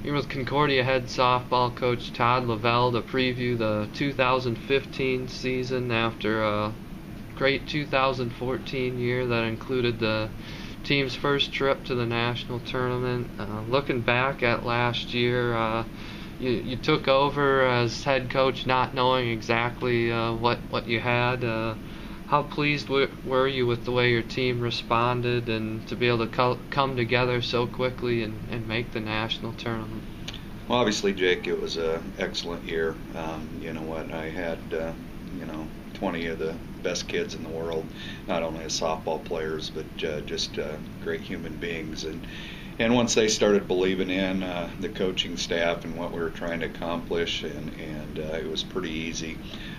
Here with Concordia head softball coach Todd LaVelle to preview the 2015 season after a great 2014 year that included the team's first trip to the national tournament. Looking back at last year, you took over as head coach not knowing exactly what you had. How pleased were you with the way your team responded and to be able to come together so quickly and make the national tournament? Well, obviously, Jake, it was an excellent year. You know what? I had 20 of the best kids in the world, not only as softball players, but just great human beings. And once they started believing in the coaching staff and what we were trying to accomplish, and it was pretty easy.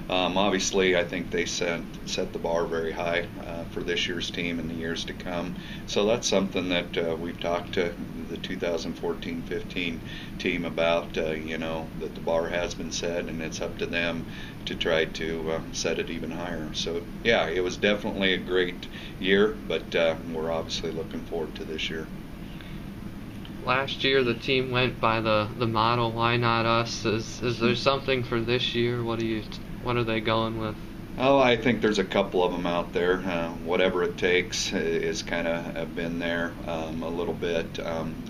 Obviously, I think they set the bar very high for this year's team and the years to come. So that's something that we've talked to the 2014-15 team about, that the bar has been set, and it's up to them to try to set it even higher. So, yeah, it was definitely a great year, but we're obviously looking forward to this year. Last year the team went by the motto, "Why not us?" Is there something for this year? What are they going with? Oh, I think there's a couple of them out there. Whatever it takes is kind of been there a little bit.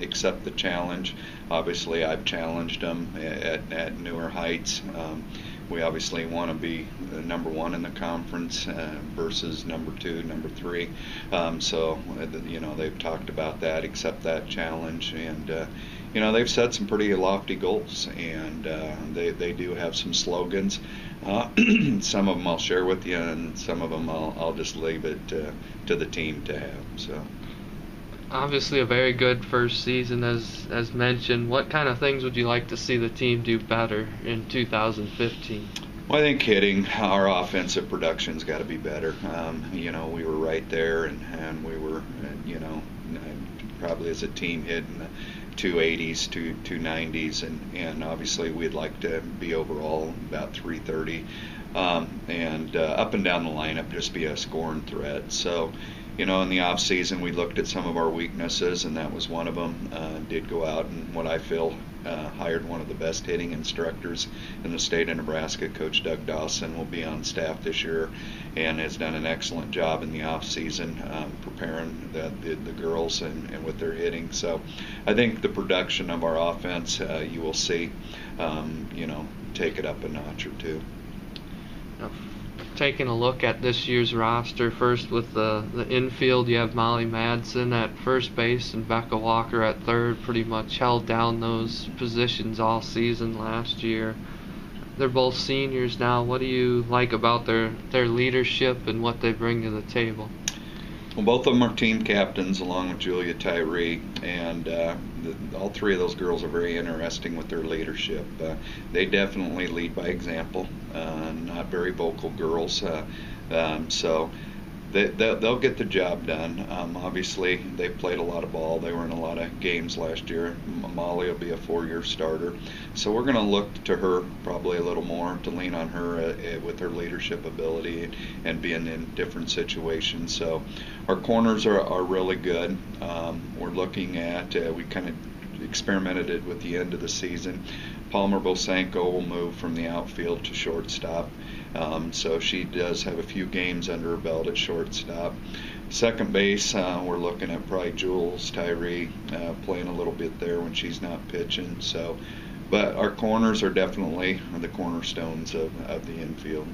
Accept the challenge. Obviously, I've challenged them at newer heights. We obviously want to be number one in the conference versus number two, number three. So they've talked about that, accept that challenge, and they've set some pretty lofty goals, and they do have some slogans. Some of them I'll share with you, and some of them I'll just leave it to the team to have. So. Obviously a very good first season, as mentioned. What kind of things would you like to see the team do better in 2015? Well, I think hitting, our offensive production's got to be better. We were right there, and we were, probably as a team hitting the 280s, 290s, and obviously we'd like to be overall about 330, and up and down the lineup just be a scoring threat. So, in the off season we looked at some of our weaknesses, and that was one of them. Did go out and what I feel hired one of the best hitting instructors in the state of Nebraska. Coach Doug Dawson will be on staff this year and has done an excellent job in the off season preparing the girls and with their hitting. So I think the production of our offense you will see take it up a notch or two. Taking a look at this year's roster, first with the infield, you have Molly Madsen at first base and Becca Walker at third. Pretty much held down those positions all season last year. They're both seniors now. What do you like about their leadership and what they bring to the table? Well, both of them are team captains along with Julia Tyree, and all three of those girls are very interesting with their leadership. They definitely lead by example, not very vocal girls, so they'll get the job done. Obviously, they played a lot of ball. They were in a lot of games last year. Molly will be a 4-year starter. So we're going to look to her probably a little more, to lean on her with her leadership ability and being in different situations. So our corners are really good. We're looking at, we kind of experimented it with the end of the season. Palmer Bosanko will move from the outfield to shortstop. So she does have a few games under her belt at shortstop. Second base, we're looking at probably Jules Tyree playing a little bit there when she's not pitching. So, but our corners are definitely the cornerstones of the infield.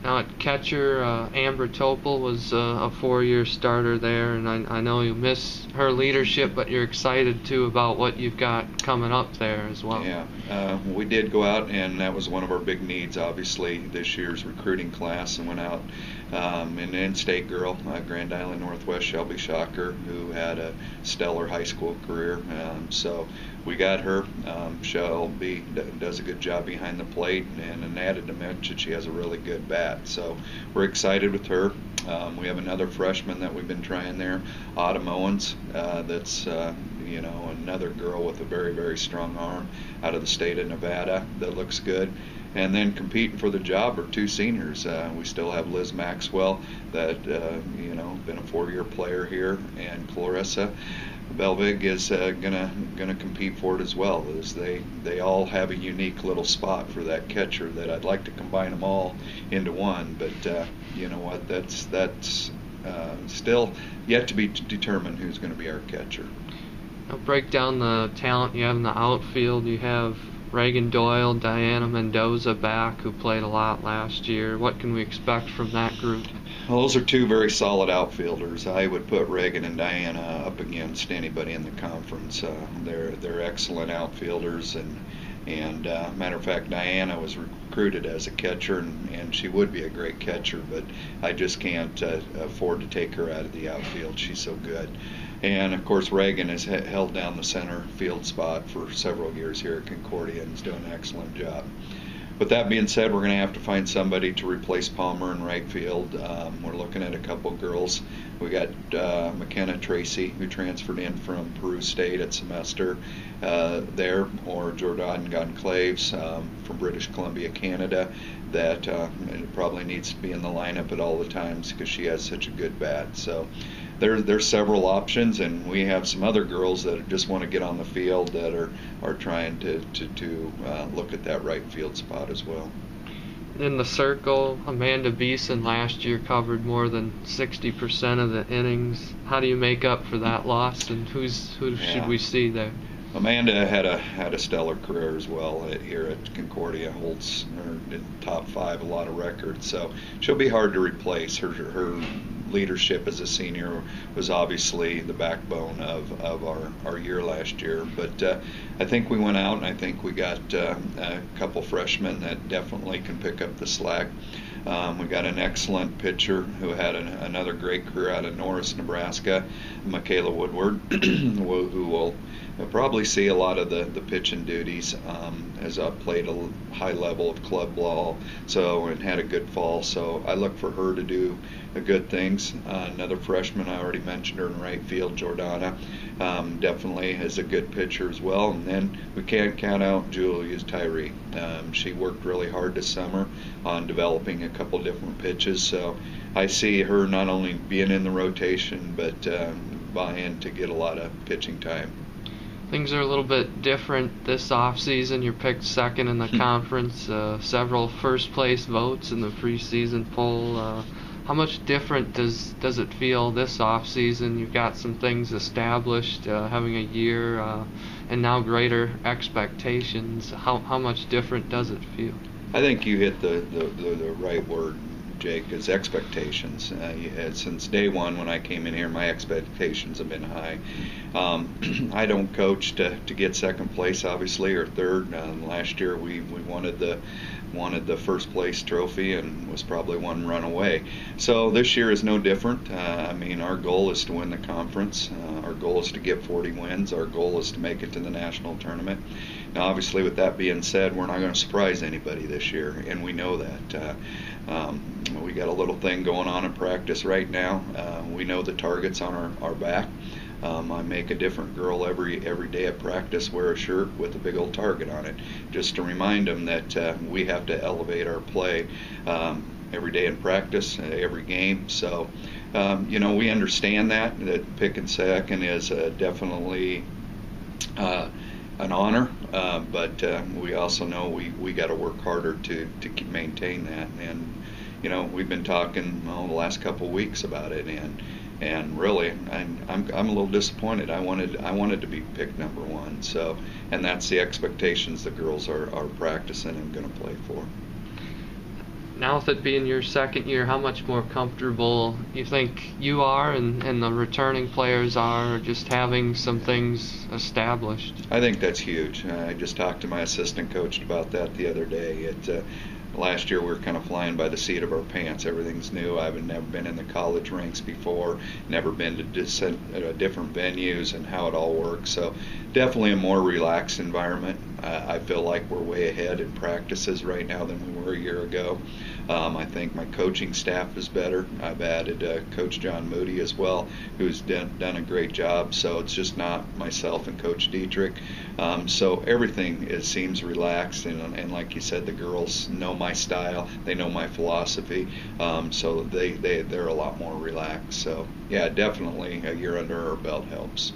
Now at catcher, Amber Topel was a 4-year starter there, and I know you miss her leadership, but you're excited too about what you've got coming up there as well. Yeah, we did go out, and that was one of our big needs, obviously, this year's recruiting class, and went out an in-state girl, Grand Island Northwest Shelby Shocker, who had a stellar high school career. So we got her. Shelby does a good job behind the plate, and an added dimension, she has a really good bat. So we're excited with her. We have another freshman that we've been trying there, Owens. That's another girl with a very, very strong arm out of the state of Nevada that looks good. And then competing for the job are two seniors. We still have Liz Maxwell, that been a 4-year player here, and Clarissa Belvig is gonna compete for it as well. As they all have a unique little spot for that catcher that I'd like to combine them all into one. But you know what? That's still yet to be determined who's going to be our catcher. Now break down the talent you have in the outfield. You have Reagan Doyle, Diana Mendoza back, who played a lot last year. What can we expect from that group? Well, those are two very solid outfielders. I would put Reagan and Diana up against anybody in the conference. They're excellent outfielders, and matter of fact, Diana was recruited as a catcher, and she would be a great catcher, but I just can't afford to take her out of the outfield. She's so good. And of course, Reagan has held down the center field spot for several years here at Concordia and is doing an excellent job. With that being said, we're going to have to find somebody to replace Palmer in right field. We're looking at a couple girls. We got McKenna Tracy, who transferred in from Peru State at semester there, or Jordan Gonclaves from British Columbia, Canada, that probably needs to be in the lineup at all the times because she has such a good bat. So there's several options, and we have some other girls that just want to get on the field that are trying to look at that right field spot as well. In the circle, Amanda Beeson last year covered more than 60% of the innings. How do you make up for that loss, and who should we see there? Amanda had a stellar career as well here at Concordia. Holds her in top 5, a lot of records. So she'll be hard to replace. Her leadership as a senior was obviously the backbone of our year last year. But I think we went out, and I think we got a couple freshmen that definitely can pick up the slack. We got an excellent pitcher who had another great career out of Norris, Nebraska, Michaela Woodward, who will probably see a lot of the pitching duties, as I've played a high level of club ball, and had a good fall. So I look for her to do good things. Another freshman, I already mentioned her in right field, Jordana, definitely is a good pitcher as well. And then we can't count out Julia Tyree. She worked really hard this summer on developing a couple different pitches. So I see her not only being in the rotation, but buy-in to get a lot of pitching time. Things are a little bit different this offseason. You're picked second in the conference, several first-place votes in the preseason poll. How much different does it feel this offseason? You've got some things established, having a year, and now greater expectations. How much different does it feel? I think you hit the right word, Jake, is expectations. Since day one when I came in here, my expectations have been high. I don't coach to get second place, obviously, or third. Last year we wanted the first place trophy and was probably one run away. So this year is no different. Our goal is to win the conference. Our goal is to get 40 wins. Our goal is to make it to the national tournament. Now, obviously, with that being said, we're not going to surprise anybody this year, and we know that. We got a little thing going on in practice right now. We know the target's on our back. I make a different girl every day at practice wear a shirt with a big old target on it, just to remind them that we have to elevate our play every day in practice, every game. So, we understand that picking second is definitely an honor, but we also know we got to work harder to maintain that. And we've been talking the last couple of weeks about it, and really I'm a little disappointed. I wanted to be picked number one. So, and that's the expectations the girls are practicing and going to play for. Now, with it being your second year, how much more comfortable you think you are and the returning players are just having some things established? I think that's huge. I just talked to my assistant coach about that the other day. Last year we were kind of flying by the seat of our pants. Everything's new. I've never been in the college ranks before, never been to different venues and how it all works. So definitely a more relaxed environment. I feel like we're way ahead in practices right now than we were a year ago. I think my coaching staff is better. I've added Coach John Moody as well, who's done a great job. So it's just not myself and Coach Dietrich. So everything seems relaxed, and like you said, the girls know my style. They know my philosophy. So they're a lot more relaxed. So yeah, definitely a year under our belt helps.